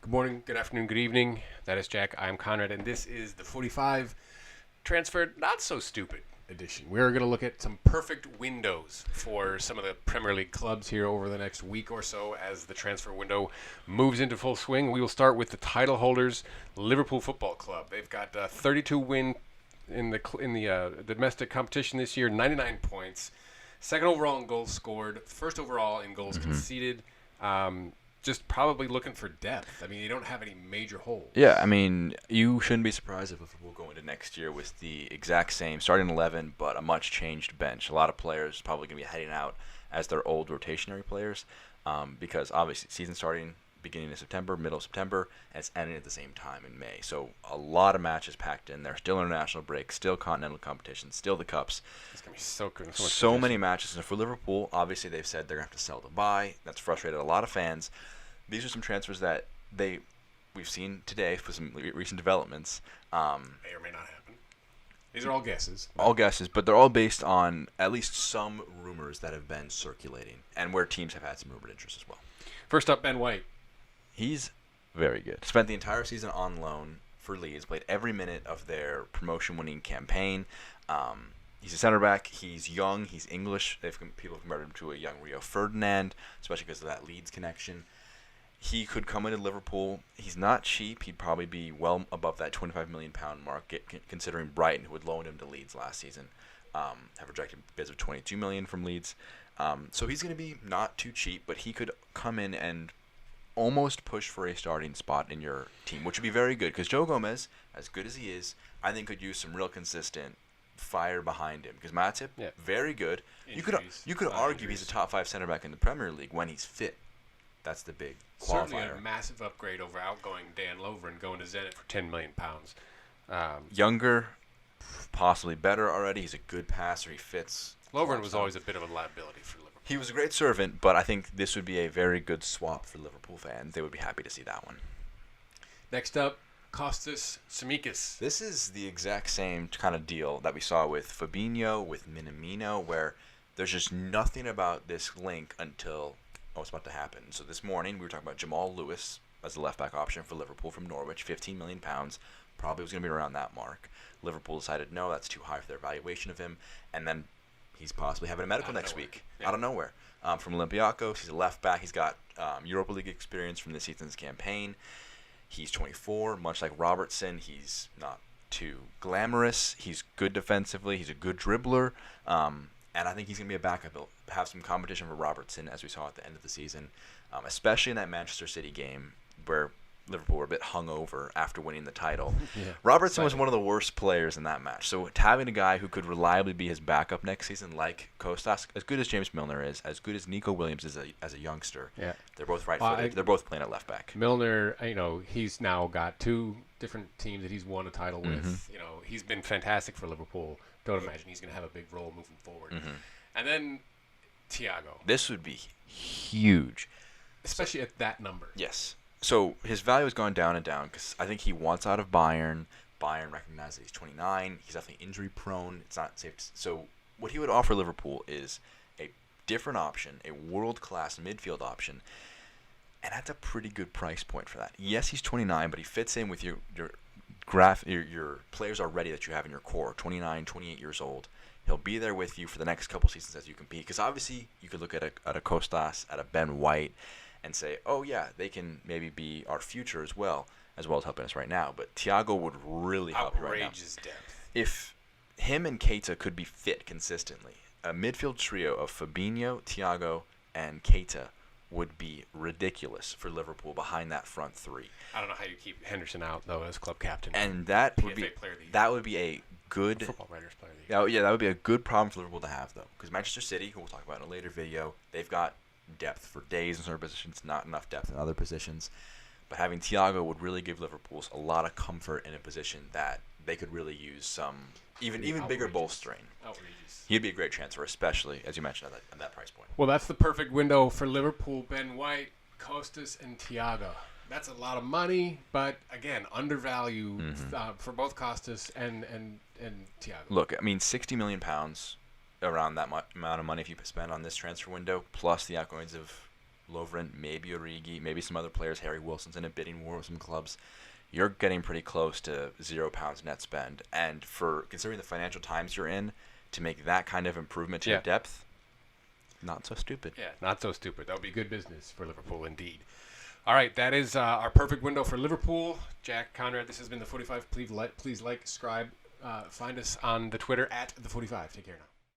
Good morning, good afternoon, good evening. That is Jack. I'm Conrad, and this is the 45 transferred not so stupid edition. We're going to look at some perfect windows for some of the Premier League clubs here over the next week or so as the transfer window moves into full swing. We will start with the title holders, Liverpool Football Club. They've got 32 win in the domestic competition this year, 99 points, second overall in goals scored, first overall in goals conceded. Just probably looking for depth. I mean, you don't have any major holes. Yeah, I mean, you shouldn't be surprised if Liverpool go into next year with the exact same starting 11, but a much changed bench. A lot of players probably going to be heading out as their old rotationary players, because obviously season starting beginning of September, middle of September, and it's ending at the same time in May. So a lot of matches packed in. There's still international break, still continental competition, still the cups. It's going to be so good. So many matches. And for Liverpool, obviously they've said they're going to have to sell to buy. That's frustrated a lot of fans. These are some transfers that we've seen today with some recent developments. May or may not happen. These are all guesses. All guesses, but they're all based on at least some rumors that have been circulating and where teams have had some rumored interest as well. First up, Ben White. He's very good. Spent the entire season on loan for Leeds, played every minute of their promotion-winning campaign. He's a center back. He's young. He's English. People have compared him to a young Rio Ferdinand, especially because of that Leeds connection. He could come into Liverpool. He's not cheap. He'd probably be well above that £25 million mark, considering Brighton, who had loaned him to Leeds last season, have rejected bids of $22 million from Leeds. So he's going to be not too cheap, but he could come in and almost push for a starting spot in your team, which would be very good. Because Joe Gomez, as good as he is, I think could use some real consistent fire behind him. Because Matip, very good. Injuries, you could argue he's a top 5 center back in the Premier League when he's fit. That's the big qualifier. Certainly a massive upgrade over outgoing Dan Lovren going to Zenit for £10 million. Younger, possibly better already. He's a good passer. He fits. Lovren was always a bit of a liability for Liverpool. He was a great servant, but I think this would be a very good swap for Liverpool fans. They would be happy to see that one. Next up, Kostas Tsimikas. This is the exact same kind of deal that we saw with Fabinho, with Minamino, where there's just nothing about this link until what's about to happen. So this morning we were talking about Jamal Lewis as the left back option for Liverpool from Norwich, £15 million. Probably was going to be around that mark. Liverpool decided no, that's too high for their valuation of him, and then he's possibly having a medical next week out of nowhere. From Olympiacos, he's a left back. He's got Europa League experience from this season's campaign. He's 24, much like Robertson. He's not too glamorous. He's good defensively. He's a good dribbler. And I think he's going to be a backup. He'll have some competition for Robertson, as we saw at the end of the season, especially in that Manchester City game where Liverpool were a bit hungover after winning the title. Robertson was one of the worst players in that match. So having a guy who could reliably be his backup next season, like Kostas, as good as James Milner is, as good as Nico Williams is as a youngster, they're both right-footed. They're both playing at left back. Milner, he's now got 2 different teams that he's won a title with. He's been fantastic for Liverpool. Don't imagine he's going to have a big role moving forward. And then Thiago. This would be huge. Especially at that number. Yes. So his value has gone down and down because I think he wants out of Bayern. Bayern recognizes that he's 29. He's definitely injury prone. It's not safe. So what he would offer Liverpool is a different option, a world-class midfield option. And that's a pretty good price point for that. Yes, he's 29, but he fits in with your players already that you have in your core, 29, 28 years old. He'll be there with you for the next couple seasons as you compete. Because obviously you could look at a Kostas, at a Ben White, and say, oh yeah, they can maybe be our future as well as helping us right now. But Thiago would really help you right now. Outrageous depth. If him and Keita could be fit consistently, a midfield trio of Fabinho, Thiago, and Keita would be ridiculous for Liverpool behind that front 3. I don't know how you keep Henderson out though as club captain. And that would be a good Football Writers Player of the Year. Yeah, that would be a good problem for Liverpool to have though, because Manchester City, who we'll talk about in a later video, they've got depth for days in certain positions, not enough depth in other positions. But having Thiago would really give Liverpool a lot of comfort in a position that they could really use some even bigger bolstering. Outrageous. He'd be a great transfer, especially, as you mentioned, at that price point. Well, that's the perfect window for Liverpool. Ben White, Kostas, and Thiago. That's a lot of money, but again, undervalued for both Kostas and Thiago. Look, I mean, £60 million, around that amount of money if you spend on this transfer window, plus the outgoings of Lovren, maybe Origi, maybe some other players. Harry Wilson's in a bidding war with some clubs. You're getting pretty close to £0 net spend. And for considering the financial times you're in, to make that kind of improvement to your depth, not so stupid. Yeah, not so stupid. That would be good business for Liverpool indeed. All right, that is our perfect window for Liverpool. Jack, Conrad, this has been the 45. Please like, subscribe. Find us on the Twitter at the 45. Take care now.